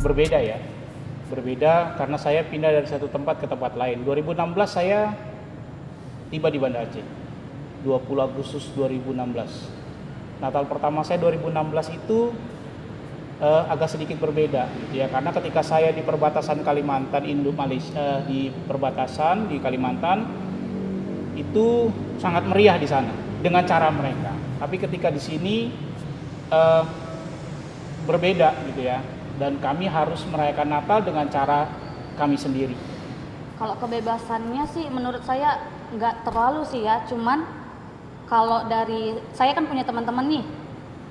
berbeda ya. Berbeda karena saya pindah dari satu tempat ke tempat lain. 2016 saya tiba di Banda Aceh. 20 Agustus 2016. Natal pertama saya 2016 itu agak sedikit berbeda gitu ya, karena ketika saya di perbatasan Kalimantan Indo Malaysia, di perbatasan di Kalimantan itu sangat meriah di sana dengan cara mereka. Tapi ketika di sini berbeda gitu ya, dan kami harus merayakan Natal dengan cara kami sendiri. Kalau kebebasannya sih menurut saya nggak terlalu sih ya, cuman kalau dari saya kan punya teman-teman nih,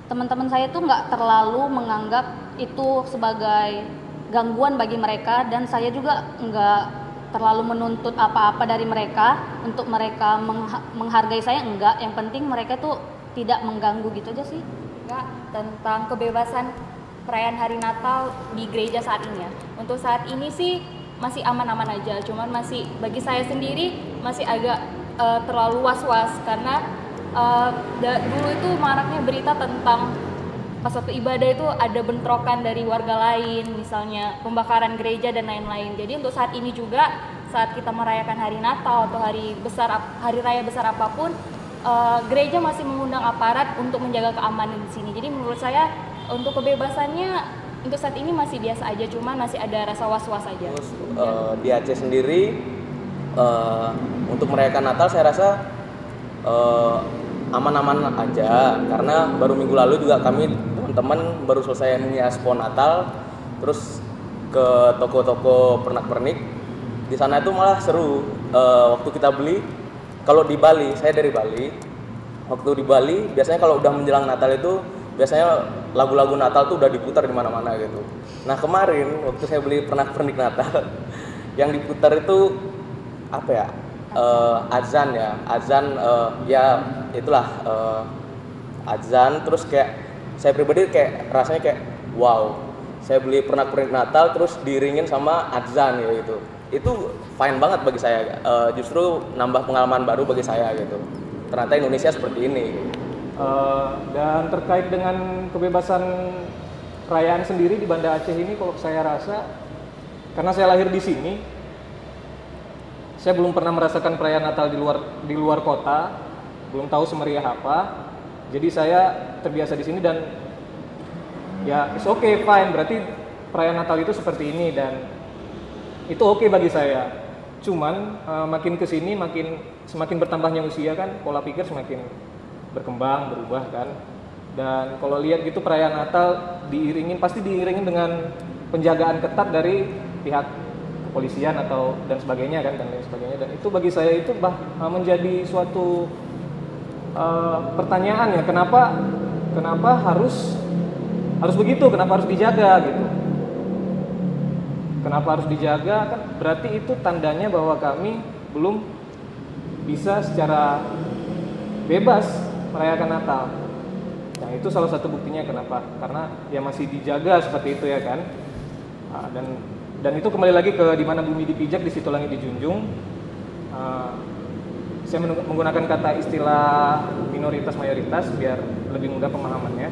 teman-teman saya tuh nggak terlalu menganggap itu sebagai gangguan bagi mereka, dan saya juga nggak terlalu menuntut apa-apa dari mereka untuk mereka menghargai saya, enggak. Yang penting mereka tuh tidak mengganggu gitu aja sih. Enggak, tentang kebebasan perayaan hari Natal di gereja saat ini ya. Untuk saat ini sih masih aman-aman aja, cuman masih bagi saya sendiri masih agak terlalu was-was karena dulu itu maraknya berita tentang pas waktu ibadah itu ada bentrokan dari warga lain, misalnya pembakaran gereja dan lain-lain. Jadi untuk saat ini juga, saat kita merayakan hari Natal atau hari raya besar apapun, gereja masih mengundang aparat untuk menjaga keamanan di sini. Jadi menurut saya untuk kebebasannya untuk saat ini masih biasa aja, cuman masih ada rasa was-was aja. Terus di Aceh sendiri untuk merayakan Natal saya rasa aman-aman aja, karena baru minggu lalu juga kami teman-teman baru selesai menghias pohon Natal, terus ke toko-toko pernak-pernik. Di sana itu malah seru. Waktu kita beli, kalau di Bali, saya dari Bali. Waktu di Bali biasanya kalau udah menjelang Natal itu biasanya lagu-lagu Natal tuh udah diputar di mana-mana gitu. Nah kemarin waktu saya beli pernak-pernik Natal, yang diputar itu apa ya? Azan ya, ya itulah azan. Terus kayak saya pribadi kayak rasanya kayak wow, saya beli pernak-pernik Natal terus diiringin sama azan ya gitu. Itu fine banget bagi saya, justru nambah pengalaman baru bagi saya gitu. Ternyata Indonesia seperti ini. Dan terkait dengan kebebasan perayaan sendiri di Banda Aceh ini, kalau saya rasa karena saya lahir di sini, saya belum pernah merasakan perayaan Natal di luar kota, belum tahu semeriah apa. Jadi saya terbiasa di sini dan ya it's okay, fine. Berarti perayaan Natal itu seperti ini dan itu oke bagi saya. Cuman makin kesini semakin bertambahnya usia kan, pola pikir semakin berkembang, berubah kan. Dan kalau lihat gitu perayaan Natal pasti diiringin dengan penjagaan ketat dari pihak kepolisian atau dan sebagainya kan, dan lain sebagainya. Dan itu bagi saya itu menjadi suatu pertanyaan ya, kenapa harus begitu, kenapa harus dijaga gitu. Kenapa harus dijaga, kan berarti itu tandanya bahwa kami belum bisa secara bebas merayakan Natal. Nah itu salah satu buktinya kenapa, karena ya masih dijaga seperti itu ya kan. Dan itu kembali lagi ke di mana bumi dipijak, di situ langit dijunjung. Saya menggunakan kata istilah minoritas mayoritas biar lebih mudah pemahamannya.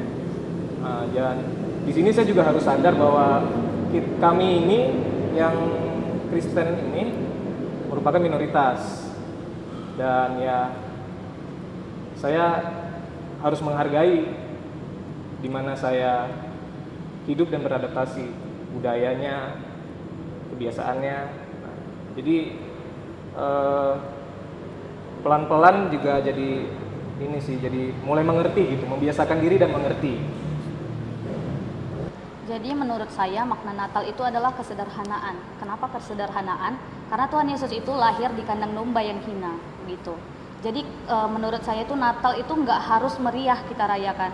Dan di sini saya juga harus sadar bahwa kami ini yang Kristen ini merupakan minoritas, dan ya saya harus menghargai di mana saya hidup dan beradaptasi, budayanya, kebiasaannya. Jadi pelan-pelan juga jadi mulai mengerti gitu, membiasakan diri dan mengerti. Jadi menurut saya makna Natal itu adalah kesederhanaan. Kenapa kesederhanaan? Karena Tuhan Yesus itu lahir di kandang domba yang hina gitu. Jadi menurut saya itu Natal itu nggak harus meriah kita rayakan.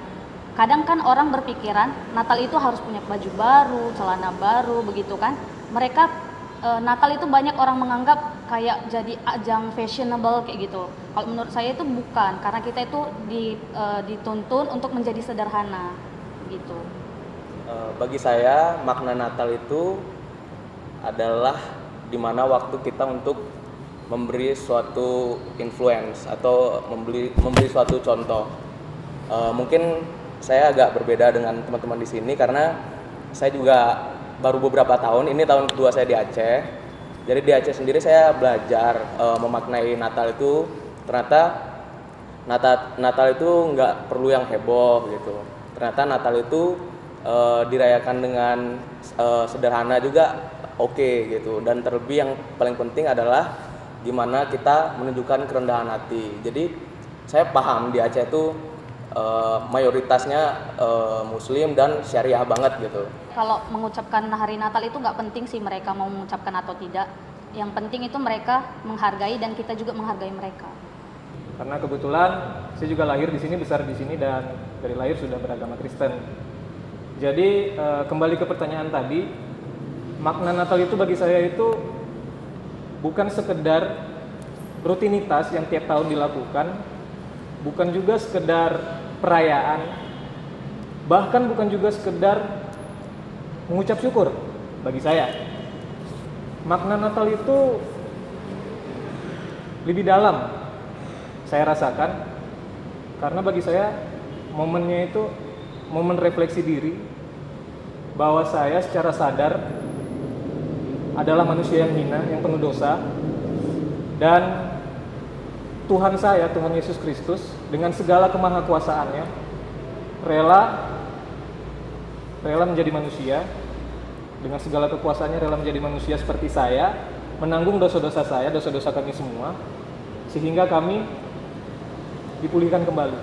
Kadang kan orang berpikiran Natal itu harus punya baju baru, celana baru begitu kan. Mereka Natal itu banyak orang menganggap kayak jadi ajang fashionable kayak gitu. Kalau menurut saya itu bukan, karena kita itu dituntun untuk menjadi sederhana gitu. Bagi saya makna Natal itu adalah dimana waktu kita untuk memberi suatu influence atau memberi suatu contoh. Mungkin saya agak berbeda dengan teman-teman di sini karena saya juga baru beberapa tahun, ini tahun kedua saya di Aceh. Jadi di Aceh sendiri saya belajar memaknai Natal itu, ternyata Natal itu nggak perlu yang heboh gitu. Ternyata Natal itu dirayakan dengan sederhana juga oke gitu. Dan terlebih yang paling penting adalah gimana kita menunjukkan kerendahan hati. Jadi saya paham di Aceh itu mayoritasnya Muslim dan syariah banget gitu. Kalau mengucapkan hari Natal itu nggak penting sih mereka mau mengucapkan atau tidak. Yang penting itu mereka menghargai dan kita juga menghargai mereka. Karena kebetulan saya juga lahir di sini, besar di sini, dan dari lahir sudah beragama Kristen. Jadi kembali ke pertanyaan tadi, makna Natal itu bagi saya itu bukan sekedar rutinitas yang tiap tahun dilakukan, bukan juga sekedar perayaan, bahkan bukan juga sekedar mengucap syukur bagi saya. Makna Natal itu lebih dalam saya rasakan, karena bagi saya momennya itu momen refleksi diri bahwa saya secara sadar adalah manusia yang hina, yang penuh dosa, dan Tuhan saya, Tuhan Yesus Kristus dengan segala kemahakuasaannya rela menjadi manusia, dengan segala kekuasaannya rela menjadi manusia seperti saya, menanggung dosa-dosa saya, dosa-dosa kami semua, sehingga kami dipulihkan kembali.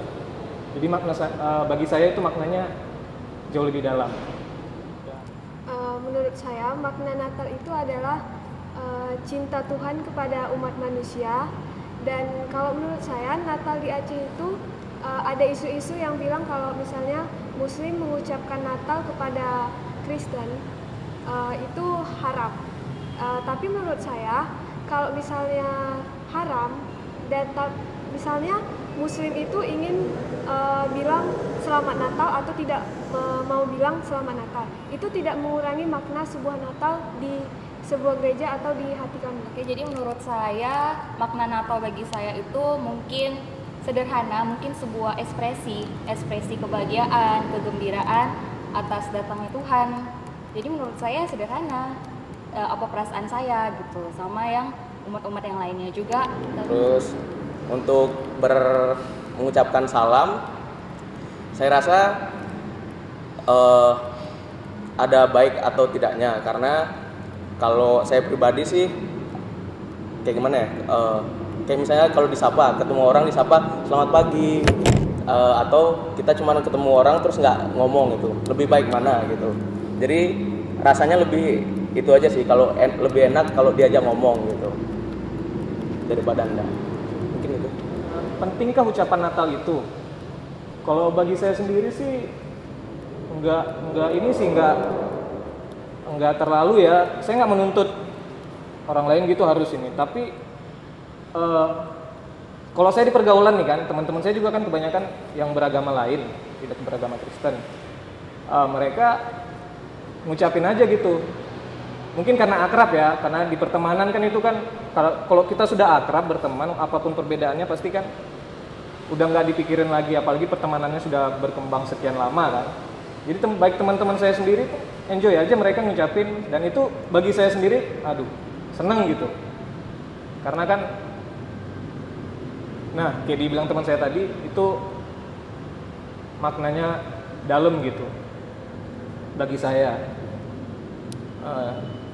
Jadi bagi saya itu maknanya jauh lebih dalam. Menurut saya makna Natal itu adalah cinta Tuhan kepada umat manusia. Dan kalau menurut saya Natal di Aceh itu ada isu-isu yang bilang kalau misalnya Muslim mengucapkan Natal kepada Kristen itu haram. Tapi menurut saya kalau misalnya haram dan misalnya Muslim itu ingin bilang selamat Natal atau tidak mau bilang selamat Natal, itu tidak mengurangi makna sebuah Natal di sebuah gereja atau di hati kami. Oke, jadi menurut saya makna Natal bagi saya itu mungkin sederhana, mungkin sebuah ekspresi kebahagiaan, kegembiraan atas datangnya Tuhan. Jadi menurut saya sederhana, apa perasaan saya gitu, sama yang umat-umat yang lainnya juga. Terus untuk mengucapkan salam, saya rasa ada baik atau tidaknya, karena kalau saya pribadi sih kayak gimana ya, kayak misalnya kalau disapa, ketemu orang disapa selamat pagi, atau kita cuma ketemu orang terus nggak ngomong, itu lebih baik mana gitu. Jadi rasanya lebih itu aja sih, kalau lebih enak kalau diajak ngomong gitu daripada enggak. Mungkin itu. Pentingkah ucapan Natal itu? Kalau bagi saya sendiri sih enggak terlalu ya. Saya nggak menuntut orang lain gitu harus ini. Tapi kalau saya di pergaulan nih kan, teman-teman saya juga kan kebanyakan yang beragama lain, tidak beragama Kristen. Mereka ngucapin aja gitu. Mungkin karena akrab ya, karena di pertemanan kan itu kan, kalau kita sudah akrab berteman, apapun perbedaannya pasti kan udah nggak dipikirin lagi, apalagi pertemanannya sudah berkembang sekian lama kan. Jadi baik teman-teman saya sendiri enjoy aja mereka ngucapin, dan itu bagi saya sendiri seneng gitu. Karena kan kayak dibilang teman saya tadi, itu maknanya dalam gitu bagi saya.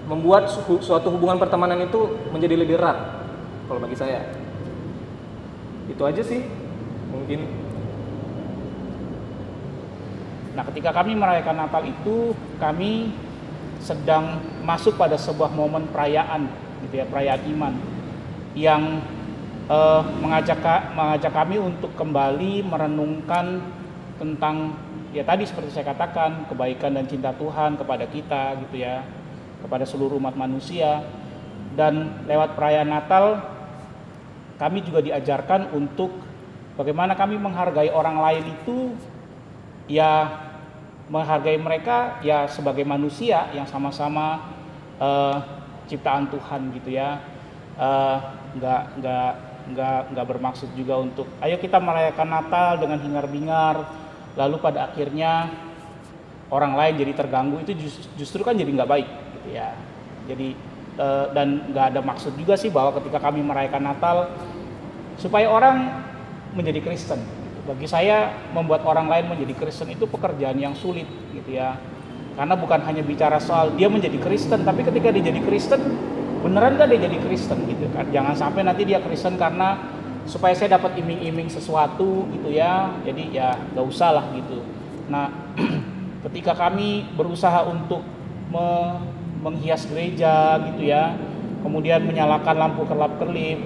Membuat suatu hubungan pertemanan itu menjadi lebih erat kalau bagi saya. Itu aja sih mungkin. Nah, ketika kami merayakan Natal itu, kami sedang masuk pada sebuah momen perayaan gitu ya, perayaan iman yang mengajak kami untuk kembali merenungkan tentang ya tadi seperti saya katakan, kebaikan dan cinta Tuhan kepada kita gitu ya, kepada seluruh umat manusia. Dan lewat perayaan Natal kami juga diajarkan untuk bagaimana kami menghargai orang lain itu, ya menghargai mereka ya sebagai manusia yang sama-sama ciptaan Tuhan gitu ya. Nggak bermaksud juga untuk ayo kita merayakan Natal dengan hingar-bingar, lalu pada akhirnya orang lain jadi terganggu, itu justru kan jadi nggak baik gitu ya. Jadi dan nggak ada maksud juga sih bahwa ketika kami merayakan Natal supaya orang menjadi Kristen. Bagi saya membuat orang lain menjadi Kristen itu pekerjaan yang sulit gitu ya. Karena bukan hanya bicara soal dia menjadi Kristen, tapi ketika dia jadi Kristen, beneran gak dia jadi Kristen gitu kan. Jangan sampai nanti dia Kristen karena supaya saya dapat iming-iming sesuatu gitu ya. Jadi ya gak usah lah gitu. Nah ketika kami berusaha untuk menghias gereja gitu ya, kemudian menyalakan lampu kerlap-kerlip,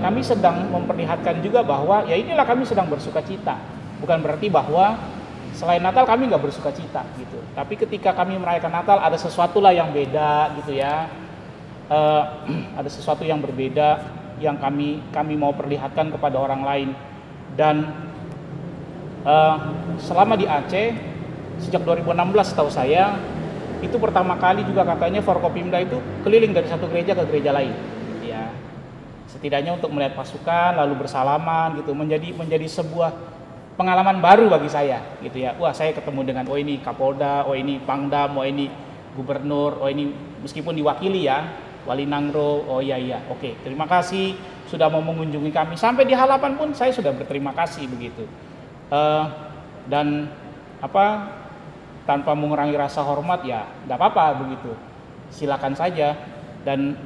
kami sedang memperlihatkan juga bahwa ya inilah kami sedang bersuka cita. Bukan berarti bahwa selain Natal kami nggak bersuka cita gitu. Tapi ketika kami merayakan Natal ada sesuatu lah yang beda gitu ya. Ada sesuatu yang berbeda yang kami mau perlihatkan kepada orang lain. Dan selama di Aceh sejak 2016 tahu saya itu pertama kali juga katanya Forkopimda itu keliling dari satu gereja ke gereja lain. Ya. Setidaknya untuk melihat pasukan lalu bersalaman gitu, menjadi sebuah pengalaman baru bagi saya gitu ya. Wah, saya ketemu dengan oh ini Kapolda, oh ini Pangdam, oh ini Gubernur, oh ini meskipun diwakili ya Wali Nangro, oh iya oke, terima kasih sudah mau mengunjungi kami. Sampai di halaman pun saya sudah berterima kasih begitu. Dan tanpa mengurangi rasa hormat ya nggak apa-apa begitu, silakan saja. Dan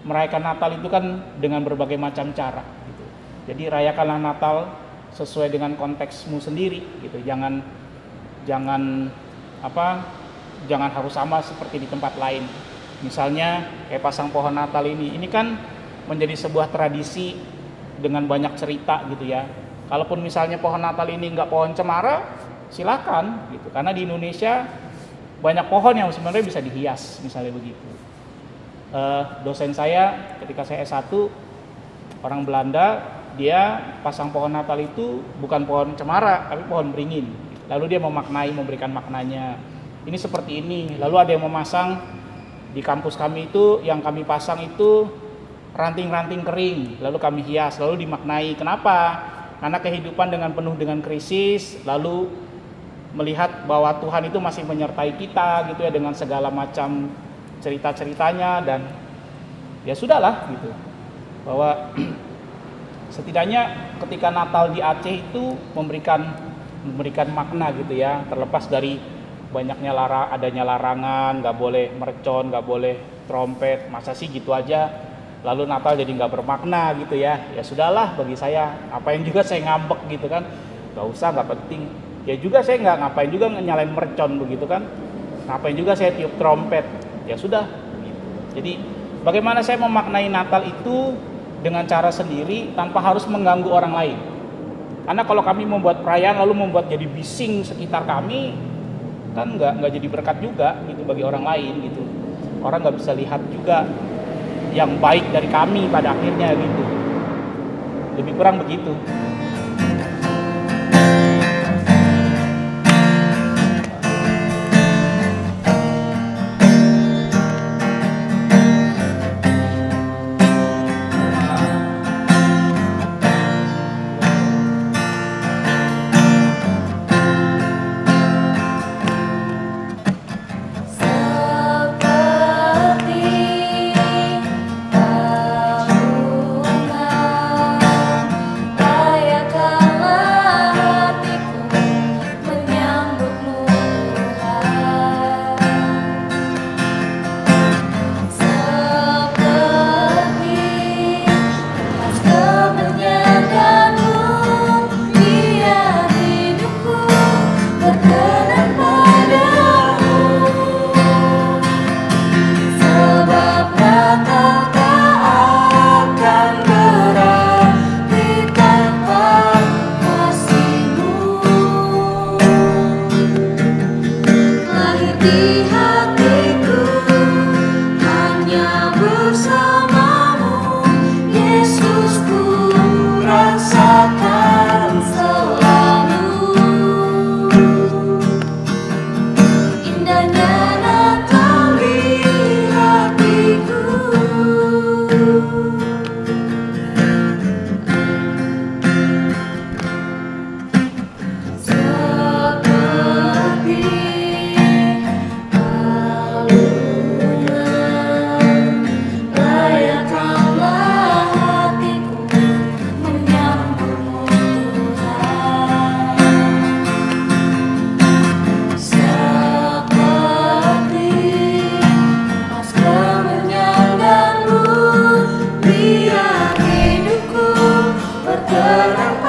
merayakan Natal itu kan dengan berbagai macam cara gitu. Jadi rayakanlah Natal sesuai dengan konteksmu sendiri gitu. Jangan harus sama seperti di tempat lain. Misalnya kayak pasang pohon Natal ini kan menjadi sebuah tradisi dengan banyak cerita gitu ya. Kalaupun misalnya pohon Natal ini nggak pohon cemara, silakan gitu. Karena di Indonesia banyak pohon yang sebenarnya bisa dihias misalnya begitu. Dosen saya ketika saya S1 orang Belanda, dia pasang pohon Natal itu bukan pohon cemara tapi pohon beringin. Lalu dia memberikan maknanya. Ini seperti ini. Lalu ada yang memasang di kampus kami itu, yang kami pasang itu ranting-ranting kering. Lalu kami hias, lalu dimaknai. Kenapa? Karena kehidupan penuh dengan krisis, lalu melihat bahwa Tuhan itu masih menyertai kita gitu ya dengan segala macam cerita-ceritanya. Dan ya sudahlah gitu, bahwa setidaknya ketika Natal di Aceh itu memberikan makna gitu ya, terlepas dari banyaknya adanya larangan, nggak boleh mercon, nggak boleh trompet, masa sih gitu aja lalu Natal jadi nggak bermakna gitu ya. Ya sudahlah, bagi saya ngapain juga saya ngambek gitu kan, nggak usah, nggak penting. Ya juga saya nggak ngapain juga nyalain mercon begitu kan, ngapain juga saya tiup trompet, ya sudah gitu. Jadi bagaimana saya memaknai Natal itu dengan cara sendiri tanpa harus mengganggu orang lain. Karena kalau kami membuat perayaan lalu membuat jadi bising sekitar kami, kan nggak jadi berkat juga gitu bagi orang lain gitu. Orang nggak bisa lihat juga yang baik dari kami pada akhirnya gitu. Lebih kurang begitu. Seperti tahun barang